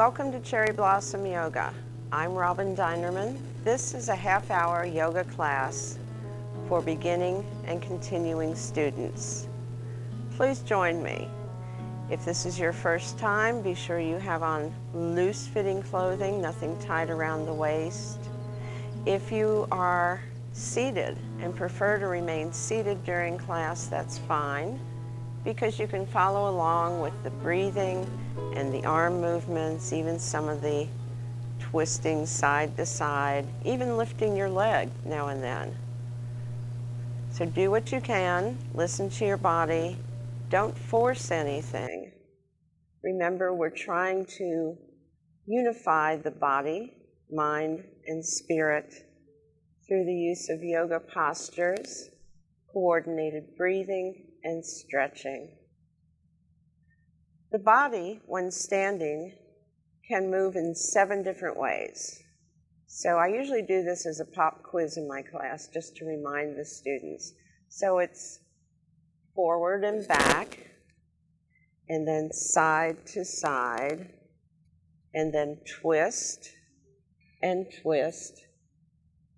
Welcome to Cherry Blossom Yoga. I'm Robin Dinerman. This is a half-hour yoga class for beginning and continuing students. Please join me. If this is your first time, be sure you have on loose-fitting clothing, nothing tight around the waist. If you are seated and prefer to remain seated during class, that's fine, because you can follow along with the breathing and the arm movements, even some of the twisting side to side, even lifting your leg now and then. So do what you can, listen to your body, don't force anything. Remember, we're trying to unify the body, mind, and spirit through the use of yoga postures, coordinated breathing, and stretching. The body, when standing, can move in 7 different ways. So I usually do this as a pop quiz in my class just to remind the students. So it's forward and back, and then side to side, and then twist, and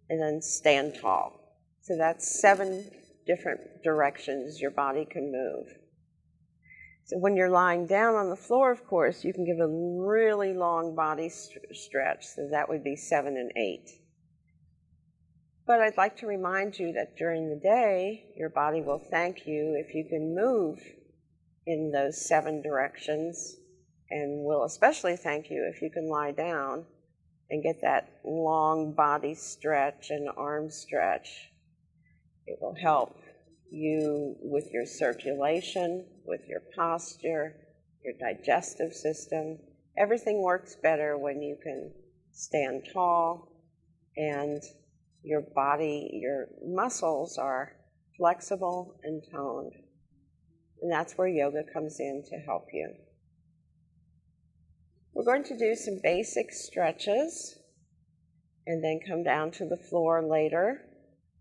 then stand tall. So that's 7 different directions your body can move. So when you're lying down on the floor, of course, you can give a really long body stretch. So that would be 7 and 8. But I'd like to remind you that during the day, your body will thank you if you can move in those 7 directions, and will especially thank you if you can lie down and get that long body stretch and arm stretch. It will help you with your circulation, with your posture, your digestive system. Everything works better when you can stand tall and your body, your muscles are flexible and toned. And that's where yoga comes in to help you. We're going to do some basic stretches and then come down to the floor later.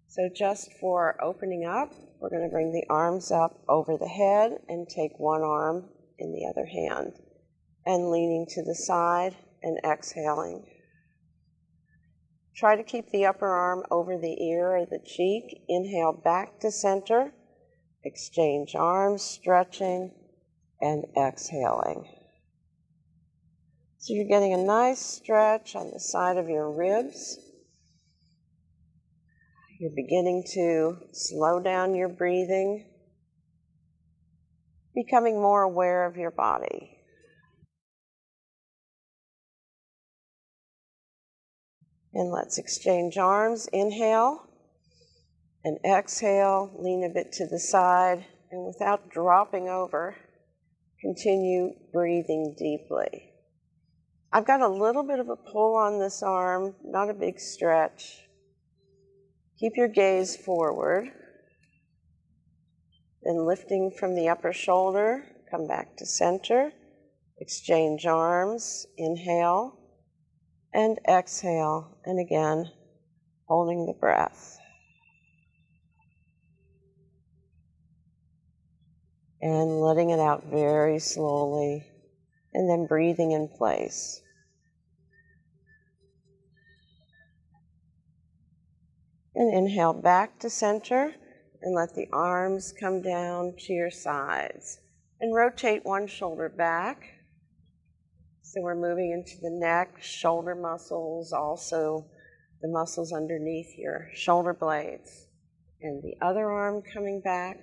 So just for opening up, we're going to bring the arms up over the head and take one arm in the other hand and leaning to the side and exhaling. Try to keep the upper arm over the ear or the cheek. Inhale back to center, exchange arms, stretching, and exhaling. So you're getting a nice stretch on the side of your ribs. You're beginning to slow down your breathing, becoming more aware of your body. And let's exchange arms. Inhale and exhale. Lean a bit to the side, and without dropping over, continue breathing deeply. I've got a little bit of a pull on this arm, not a big stretch. Keep your gaze forward. Then lifting from the upper shoulder, come back to center. Exchange arms. Inhale and exhale. And again, holding the breath. And letting it out very slowly. And then breathing in place. And inhale back to center and let the arms come down to your sides. And rotate one shoulder back. So we're moving into the neck, shoulder muscles, also the muscles underneath your shoulder blades. And the other arm coming back.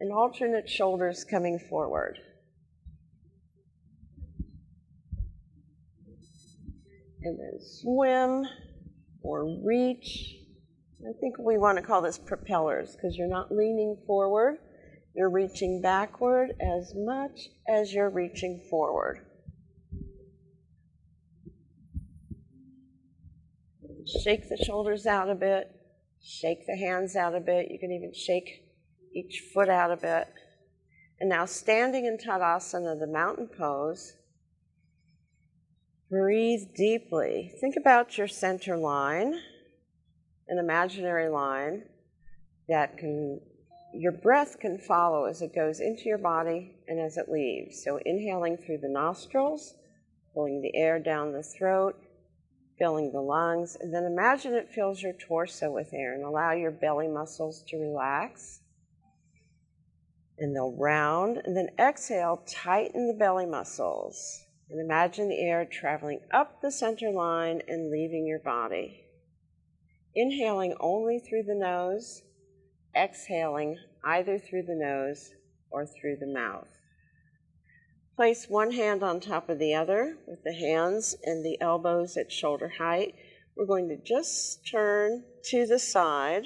And alternate shoulders coming forward. And then swim or reach. I think we want to call this propellers because you're not leaning forward. You're reaching backward as much as you're reaching forward. Shake the shoulders out a bit. Shake the hands out a bit. You can even shake each foot out a bit. And now standing in Tadasana, the mountain pose. Breathe deeply. Think about your center line, an imaginary line that can your breath can follow as it goes into your body and as it leaves. So inhaling through the nostrils, pulling the air down the throat, filling the lungs, and then imagine it fills your torso with air and allow your belly muscles to relax. And they'll round, and then exhale, tighten the belly muscles. And imagine the air traveling up the center line and leaving your body. Inhaling only through the nose, exhaling either through the nose or through the mouth. Place one hand on top of the other with the hands and the elbows at shoulder height. We're going to just turn to the side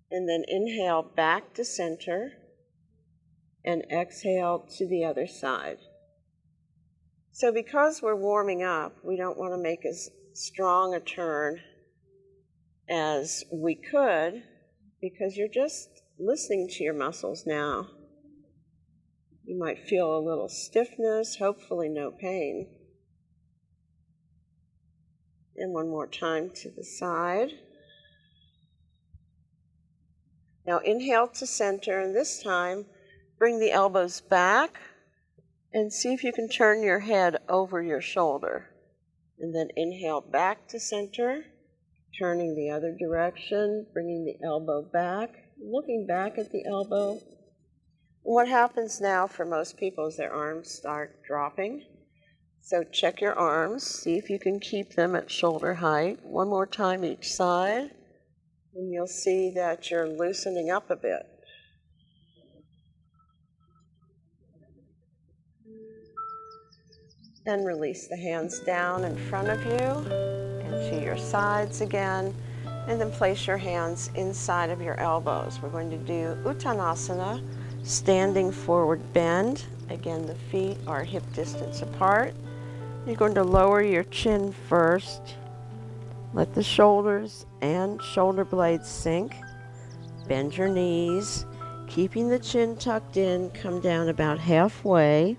and then inhale back to center and exhale to the other side. So because we're warming up, we don't want to make as strong a turn as we could because you're just listening to your muscles now. You might feel a little stiffness, hopefully no pain. And one more time to the side. Now inhale to center, and this time bring the elbows back and see if you can turn your head over your shoulder. And then inhale back to center, turning the other direction, bringing the elbow back, looking back at the elbow. What happens now for most people is their arms start dropping. So check your arms, see if you can keep them at shoulder height. One more time each side, and you'll see that you're loosening up a bit. Then release the hands down in front of you and to your sides again. And then place your hands inside of your elbows. We're going to do Uttanasana, standing forward bend. Again, the feet are hip distance apart. You're going to lower your chin first. Let the shoulders and shoulder blades sink. Bend your knees. Keeping the chin tucked in, come down about halfway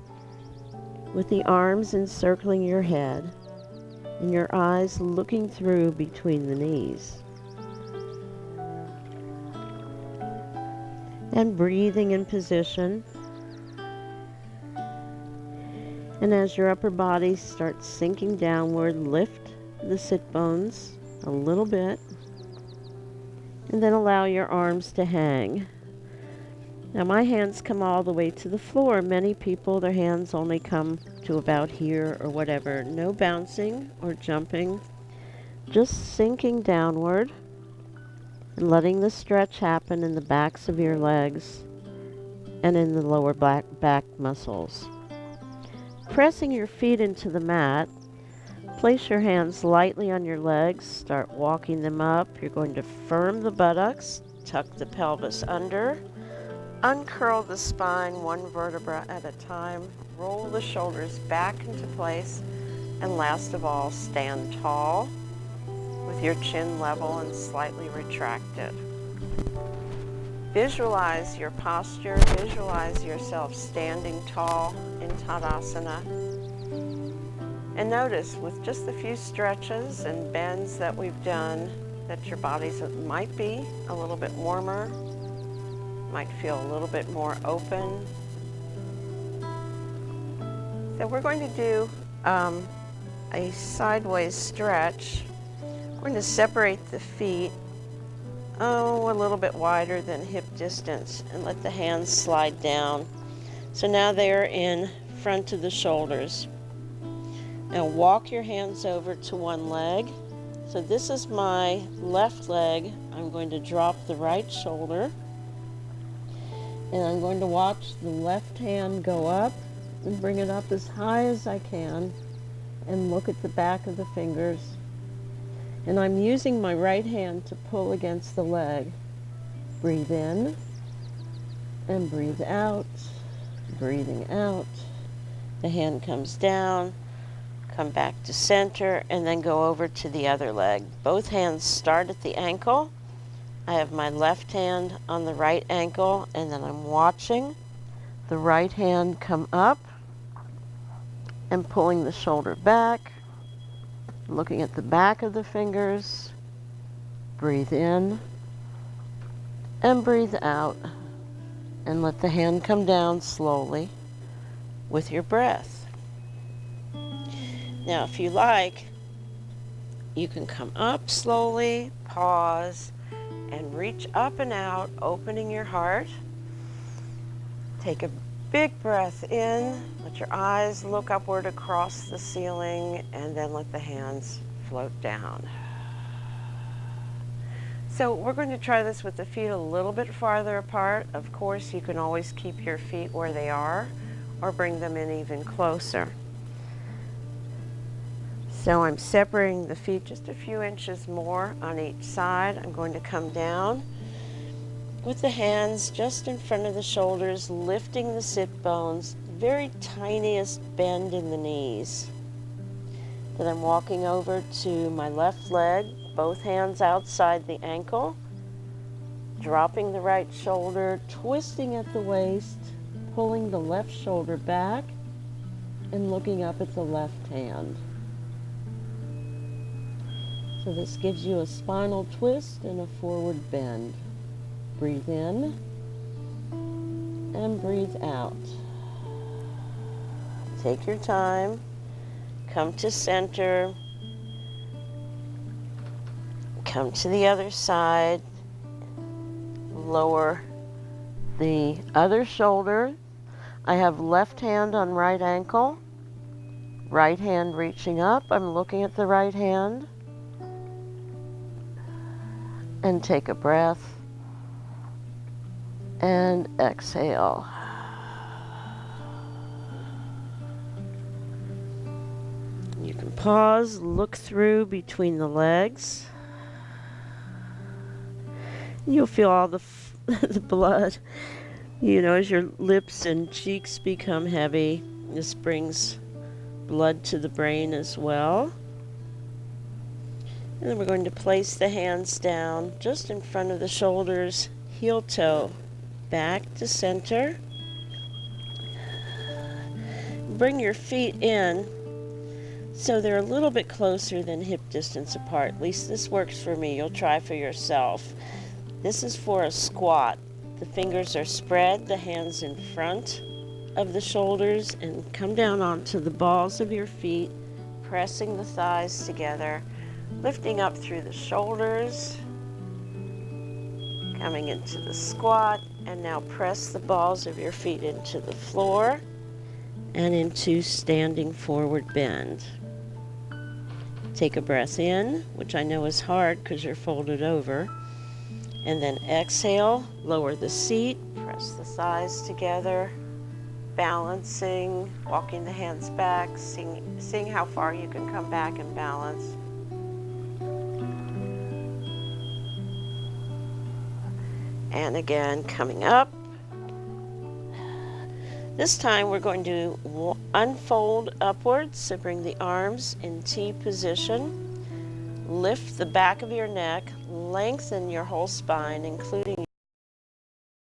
with the arms encircling your head and your eyes looking through between the knees. And breathing in position. And as your upper body starts sinking downward, lift the sit bones a little bit and then allow your arms to hang. Now my hands come all the way to the floor. Many people, their hands only come to about here or whatever. No bouncing or jumping, just sinking downward and letting the stretch happen in the backs of your legs and in the lower back muscles. Pressing your feet into the mat, place your hands lightly on your legs, start walking them up. You're going to firm the buttocks, tuck the pelvis under, uncurl the spine one vertebra at a time, roll the shoulders back into place, and last of all, stand tall with your chin level and slightly retracted. Visualize your posture, visualize yourself standing tall in Tadasana. And notice with just a few stretches and bends that we've done that your bodies might be a little bit warmer, might feel a little bit more open. So we're going to do a sideways stretch. We're going to separate the feet a little bit wider than hip distance and let the hands slide down. So now they're in front of the shoulders. Now walk your hands over to one leg. So this is my left leg. I'm going to drop the right shoulder. And I'm going to watch the left hand go up and bring it up as high as I can and look at the back of the fingers. And I'm using my right hand to pull against the leg. Breathe in and breathe out, breathing out. The hand comes down, come back to center, and then go over to the other leg. Both hands start at the ankle. I have my left hand on the right ankle, and then I'm watching the right hand come up and pulling the shoulder back, looking at the back of the fingers. Breathe in And breathe out. And let the hand come down slowly with your breath. Now, if you like, you can come up slowly, pause, and reach up and out, opening your heart. Take a big breath in, let your eyes look upward across the ceiling, and then let the hands float down. So we're going to try this with the feet a little bit farther apart. Of course, you can always keep your feet where they are or bring them in even closer. So I'm separating the feet just a few inches more on each side. I'm going to come down with the hands just in front of the shoulders, lifting the sit bones, very tiniest bend in the knees. Then I'm walking over to my left leg, both hands outside the ankle, dropping the right shoulder, twisting at the waist, pulling the left shoulder back, and looking up at the left hand. So this gives you a spinal twist and a forward bend. Breathe in and breathe out. Take your time. Come to center. Come to the other side. Lower the other shoulder. I have left hand on right ankle. Right hand reaching up. I'm looking at the right hand. And take a breath. And exhale. You can pause, look through between the legs. You'll feel all the blood, as your lips and cheeks become heavy. This brings blood to the brain as well. And then we're going to place the hands down just in front of the shoulders, heel toe back to center. Bring your feet in so they're a little bit closer than hip distance apart. At least this works for me. You'll try for yourself. This is for a squat. The fingers are spread, the hands in front of the shoulders, and come down onto the balls of your feet, pressing the thighs together, lifting up through the shoulders, coming into the squat, and now press the balls of your feet into the floor and into standing forward bend. Take a breath in, which I know is hard because you're folded over, and then exhale, lower the seat, press the thighs together, balancing, walking the hands back, seeing how far you can come back and balance. And again, coming up. This time we're going to unfold upwards, so bring the arms in T position. Lift the back of your neck, lengthen your whole spine, including